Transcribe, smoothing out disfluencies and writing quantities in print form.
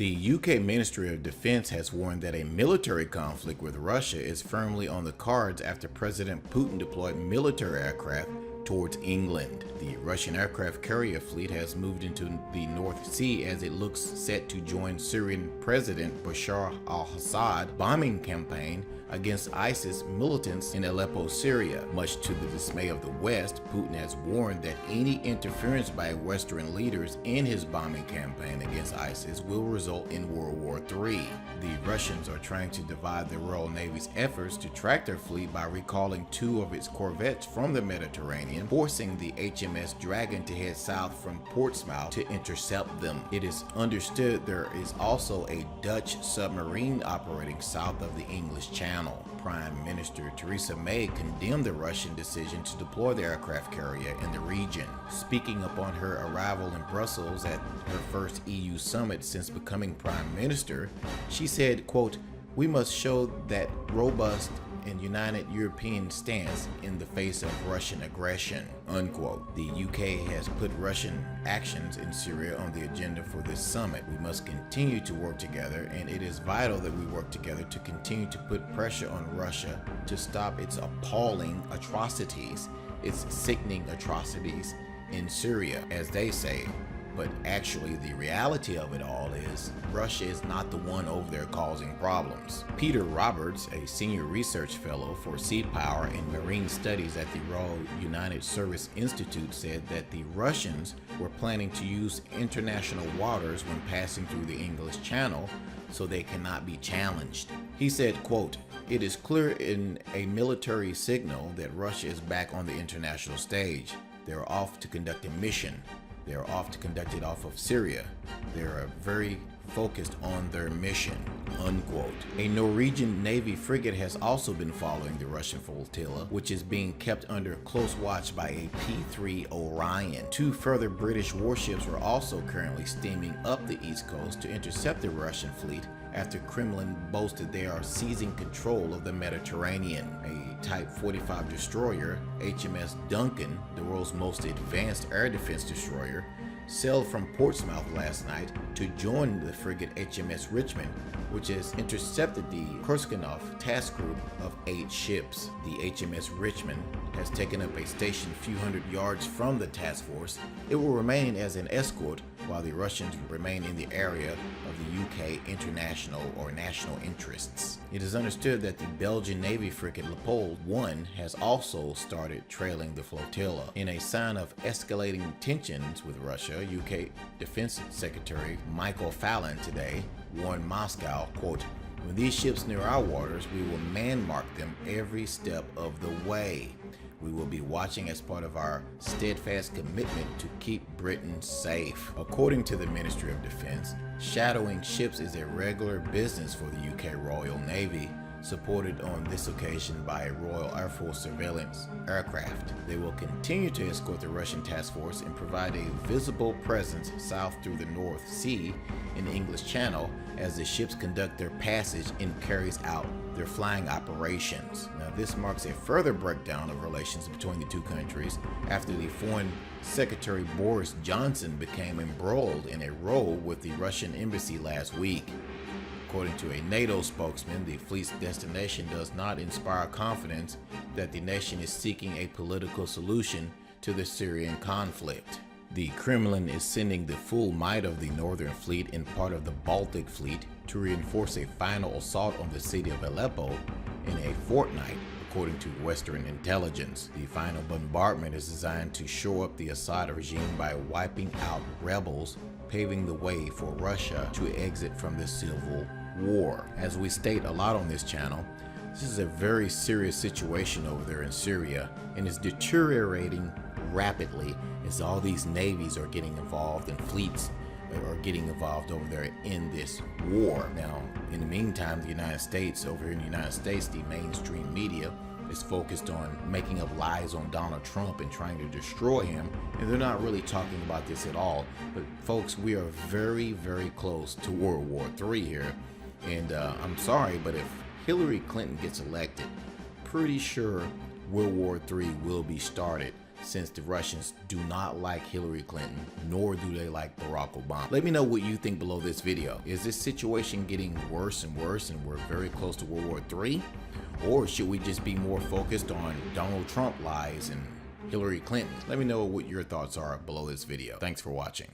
The UK Ministry of Defense has warned that a military conflict with Russia is firmly on the cards after President Putin deployed military aircraft towards England. The Russian aircraft carrier fleet has moved into the North Sea as it looks set to join Syrian President Bashar al-Assad bombing campaign against ISIS militants in Aleppo, Syria. Much to the dismay of the West, Putin has warned that any interference by Western leaders in his bombing campaign against ISIS will result in World War III. The Russians are trying to divide the Royal Navy's efforts to track their fleet by recalling 2 of its corvettes from the Mediterranean, forcing the HMS Dragon to head south from Portsmouth to intercept them. It is understood there is also a Dutch submarine operating south of the English Channel. Prime Minister Theresa May condemned the Russian decision to deploy the aircraft carrier in the region. Speaking upon her arrival in Brussels at her first EU summit since becoming Prime Minister, she said, quote, "We must show that robust and united European stance in the face of Russian aggression," unquote. The UK has put Russian actions in Syria on the agenda for this summit. We must continue to work together, and it is vital that we work together to continue to put pressure on Russia to stop its appalling atrocities, its sickening atrocities in Syria, as they say. But actually, the reality of it all is Russia is not the one over there causing problems. Peter Roberts, a senior research fellow for sea power and marine studies at the Royal United Service Institute, said that the Russians were planning to use international waters when passing through the English Channel, so they cannot be challenged. He said, quote, "It is clear in a military signal that Russia is back on the international stage. They are off to conduct a mission. They are off to conduct it off of Syria. They are very focused on their mission," unquote. A Norwegian Navy frigate has also been following the Russian flotilla, which is being kept under close watch by a P-3 Orion. 2 further British warships are also currently steaming up the east coast to intercept the Russian fleet after Kremlin boasted they are seizing control of the Mediterranean. A Type 45 destroyer, HMS Duncan, the world's most advanced air defense destroyer, sailed from Portsmouth last night to join the frigate HMS Richmond, which has intercepted the Kurskanov task group of 8 ships. The HMS Richmond has taken up a station a few hundred yards from the task force. It will remain as an escort while the Russians remain in the area of the UK international or national interests. It is understood that the Belgian Navy frigate Leopold I has also started trailing the flotilla. In a sign of escalating tensions with Russia, UK Defense Secretary Michael Fallon today warned Moscow, quote, "When these ships near our waters, we will man-mark them every step of the way. We will be watching as part of our steadfast commitment to keep Britain safe." According to the Ministry of Defense, shadowing ships is a regular business for the UK Royal Navy, supported on this occasion by a Royal Air Force surveillance aircraft. They will continue to escort the Russian task force and provide a visible presence south through the North Sea in the English Channel as the ships conduct their passage and carries out their flying operations. Now, this marks a further breakdown of relations between the two countries after the Foreign Secretary Boris Johnson became embroiled in a row with the Russian embassy last week. According to a NATO spokesman, the fleet's destination does not inspire confidence that the nation is seeking a political solution to the Syrian conflict. The Kremlin is sending the full might of the Northern Fleet and part of the Baltic Fleet to reinforce a final assault on the city of Aleppo in a fortnight, according to Western intelligence. The final bombardment is designed to shore up the Assad regime by wiping out rebels, paving the way for Russia to exit from the civil war. As we state a lot on this channel, this is a very serious situation over there in Syria, and is deteriorating rapidly as all these navies are getting involved and fleets are getting involved over there in this war. Now, in the meantime, the United States, over here in the United States, the mainstream media is focused on making up lies on Donald Trump and trying to destroy him, and they're not really talking about this at all. But folks, we are very, very close to World War III here, and I'm sorry, but if Hillary Clinton gets elected, pretty sure World War III will be started. since the Russians do not like Hillary Clinton, nor do they like Barack Obama. Let me know what you think below this video. Is this situation getting worse and worse and we're very close to World War III? Or should we just be more focused on Donald Trump lies and Hillary Clinton? Let me know what your thoughts are below this video. Thanks for watching.